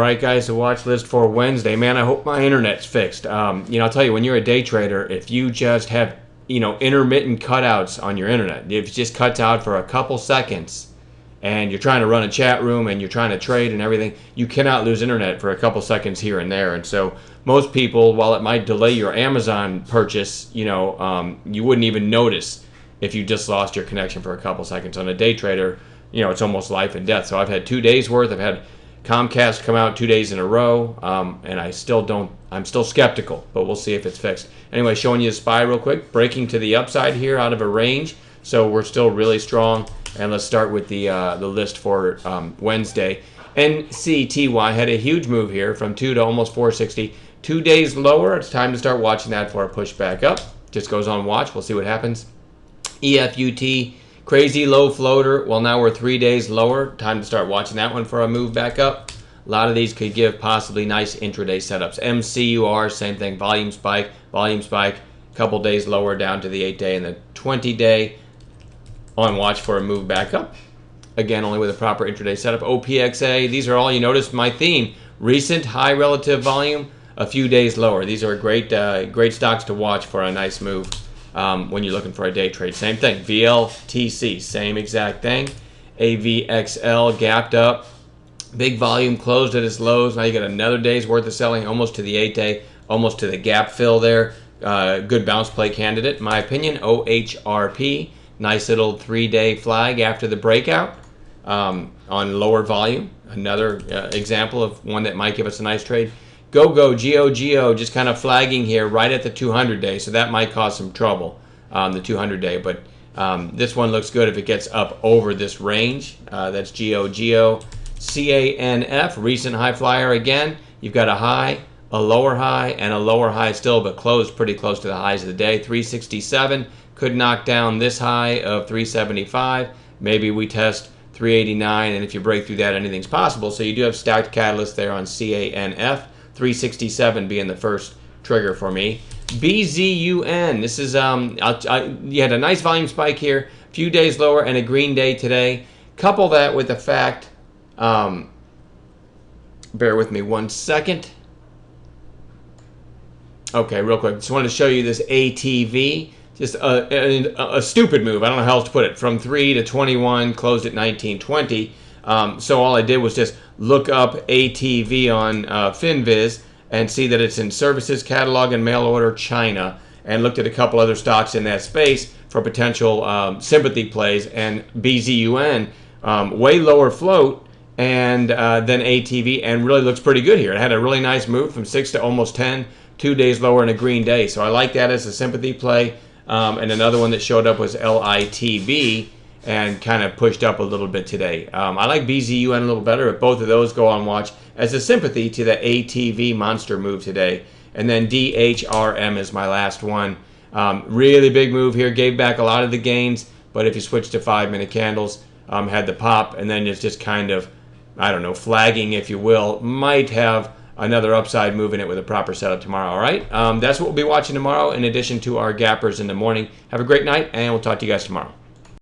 All right, guys, the watch list for Wednesday. Man, I hope my internet's fixed. I'll tell you, when you're a day trader, if you just have, intermittent cutouts on your internet, if it just cuts out for a couple seconds and you're trying to run a chat room and you're trying to trade and everything, you cannot lose internet for a couple seconds here and there. And so most people, while it might delay your Amazon purchase, you wouldn't even notice if you just lost your connection for a couple seconds. On a day trader, it's almost life and death. So I've had 2 days worth. I've had Comcast come out 2 days in a row, and I'm still skeptical, but we'll see if it's fixed. Anyway, showing you the SPY real quick, breaking to the upside here out of a range, so we're still really strong. And let's start with the list for Wednesday. NCTY had a huge move here from 2 to almost 460. 2 days lower. It's time to start watching that for a push back up. Just goes on watch. We'll see what happens. EFUT. Crazy low floater. Well, now we're 3 days lower. Time to start watching that one for a move back up. A lot of these could give possibly nice intraday setups. MCUR, same thing. Volume spike. Couple days lower down to the 8-day and the 20-day. On watch for a move back up. Again, only with a proper intraday setup. OPXA. These are all, you notice my theme. Recent high relative volume. A few days lower. These are great stocks to watch for a nice move. When you're looking for a day trade. Same thing. VLTC, same exact thing. AVXL gapped up. Big volume, closed at its lows. Now you got another day's worth of selling, almost to the 8-day, almost to the gap fill there. Good bounce play candidate, in my opinion. OHRP, nice little 3-day flag after the breakout on lower volume. Another example of one that might give us a nice trade. GOGO, GOGO, just kind of flagging here right at the 200-day, so that might cause some trouble, the 200-day. But this one looks good if it gets up over this range. That's GOGO. CANF, recent high flyer again. You've got a high, a lower high, and a lower high still, but closed pretty close to the highs of the day. 367 could knock down this high of 375. Maybe we test 389, and if you break through that, anything's possible. So you do have stacked catalyst there on CANF. 367 being the first trigger for me. BZUN, this is you had a nice volume spike here, a few days lower, and a green day today. Couple that with the fact, bear with me 1 second. Okay, real quick, just wanted to show you this ATVI. Just a stupid move. I don't know how else to put it. From 3 to 21, closed at 19.20. So all I did was just look up ATV on FinViz and see that it's in services, catalog, and mail order China, and looked at a couple other stocks in that space for potential sympathy plays. And BZUN, way lower float and than ATV, and really looks pretty good here. It had a really nice move from 6 to almost 10, 2 days lower in a green day. So I like that as a sympathy play. And another one that showed up was LITB and kind of pushed up a little bit today. I like BZUN a little better, but both of those go on watch as a sympathy to the ATV monster move today. And then DHRM is my last one. Really big move here, gave back a lot of the gains, but if you switch to 5-minute candles, had the pop, and then it's just kind of, I don't know, flagging, if you will. Might have another upside move in it with a proper setup tomorrow, all right? That's what we'll be watching tomorrow in addition to our gappers in the morning. Have a great night, and we'll talk to you guys tomorrow.